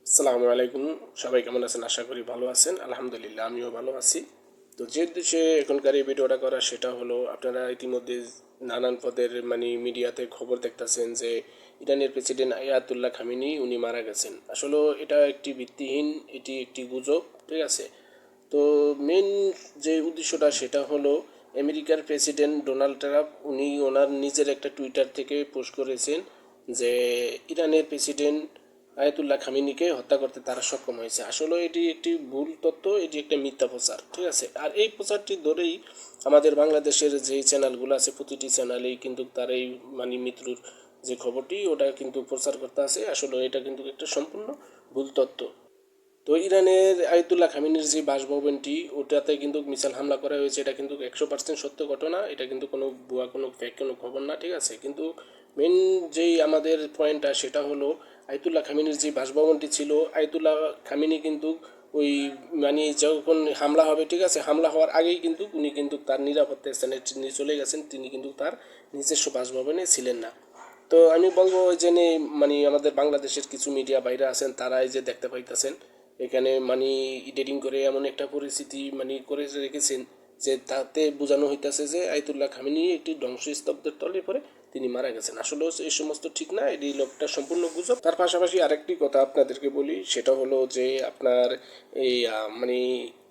আসসালামু আলাইকুম। সবাই কেমন আছেন? আশা করি ভালো আছেন। আলহামদুলিল্লাহ আমিও ভালো আছি। তো যে উদ্দেশ্যে এখনকার এই ভিডিওটা করা সেটা হলো, আপনারা ইতিমধ্যে নানান পদের মিডিয়াতে খবর দেখতেছেন যে ইরানের প্রেসিডেন্ট আয়াতুল্লাহ খামেনি উনি মারা গেছেন। আসলে এটা একটি ভিত্তিহীন, এটি একটি গুজব, ঠিক আছে? তো মেন যে উদ্দেশ্যটা সেটা হলো, আমেরিকার প্রেসিডেন্ট ডোনাল্ড ট্রাম্প উনি ওনার নিজের একটা টুইটার থেকে পোস্ট করেছেন যে ইরানের প্রেসিডেন্ট আয়াতুল্লাহ খামেনিকে হত্যা করতে তারা সক্ষম হয়েছে। আসলে এটি একটি ভুল তথ্য, এটি একটা মিথ্যা প্রচার, ঠিক আছে? আর এই প্রচারটি ধরেই আমাদের বাংলাদেশের যে চ্যানেলগুলো আছে প্রতিটি চ্যানেলেই কিন্তু তার এই মৃত্যুর যে খবরটি ওটা কিন্তু প্রচার করতে আছে। আসলে এটা কিন্তু একটা সম্পূর্ণ ভুল তথ্য। তো ইরানের আয়াতুল্লাহ খামেনির যে বাসভবনটি ওটাতে কিন্তু মিসাইল হামলা করা হয়েছে, এটা কিন্তু 100% সত্য ঘটনা, এটা কিন্তু কোনো ভুয়া কোনো ফেক কোনো খবর না, ঠিক আছে? কিন্তু মেন যেই আমাদের পয়েন্টটা সেটা হলো, আয়াতুল্লাহ খামেনির যে বাসভবনটি ছিল, আয়াতুল্লাহ খামেনি কিন্তু ওই যখন হামলা হবে, ঠিক আছে, হামলা হওয়ার আগেই কিন্তু উনি কিন্তু তার নিরাপত্তা স্থানে চলে গেছেন, তিনি কিন্তু তার নিজস্ব বাসভবনে ছিলেন না। তো আমি বলবো ওই যে আমাদের বাংলাদেশের কিছু মিডিয়া বাইরে আছেন, তারা এই যে দেখতে পাইতেছেন এখানে এডিটিং করে এমন একটা পরিস্থিতি করে রেখেছেন যে তাতে বোঝানো হইতেছে যে আয়াতুল্লাহ খামেনি একটি ধ্বংসস্তব্ধের তলে পরে তিনি মারা গেছেন। আসলে এই সমস্ত ঠিক না, এটি লোকটা সম্পূর্ণ গুজব। তার পাশাপাশি আরেকটি কথা আপনাদেরকে বলি, সেটা হলো যে আপনার এই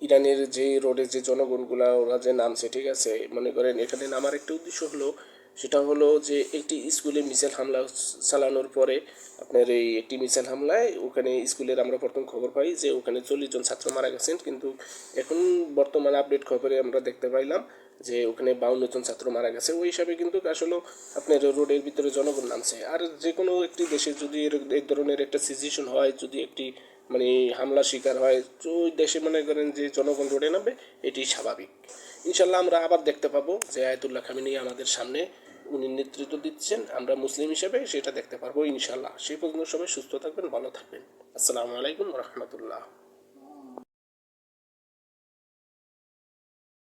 ইরানের যে রোডে যে জনগণগুলা ওরা যে নামছে, ঠিক আছে, মনে করেন এখানে নামার একটা উদ্দেশ্য হলো, সেটা হলো যে একটি স্কুলে মিসাইল হামলা চালানোর পরে আপনার এই একটি মিসাইল হামলায় ওখানে স্কুলের আমরা প্রথম খবর পাই যে ওখানে 40 জন ছাত্র মারা গেছেন, কিন্তু এখন বর্তমান আপডেট খবরে আমরা দেখতে পাইলাম যে ওখানে 52 জন ছাত্র মারা গেছে। ওই হিসাবে কিন্তু আসলে আপনার রোডের ভিতরে জনগণ নামছে। আর যে কোনো একটি দেশে যদি এই ধরনের একটা সিচুয়েশন হয়, যদি একটি মানে হামলা শিকার হয়, তো ওই দেশে মনে করেন যে জনগণ রোডে নামবে, এটি স্বাভাবিক। ইনশাল্লাহ আমরা আবার দেখতে পাবো যে আয়াতুল্লাহ খামেনি আমাদের সামনে উনি নেতৃত্ব দিচ্ছেন, আমরা মুসলিম হিসেবে সেটা দেখতে পারবো ইনশাল্লাহ। সেই পর্যন্ত সবাই সুস্থ থাকবেন, ভালো থাকবেন। আসসালামু আলাইকুম রহমতুল্লাহ।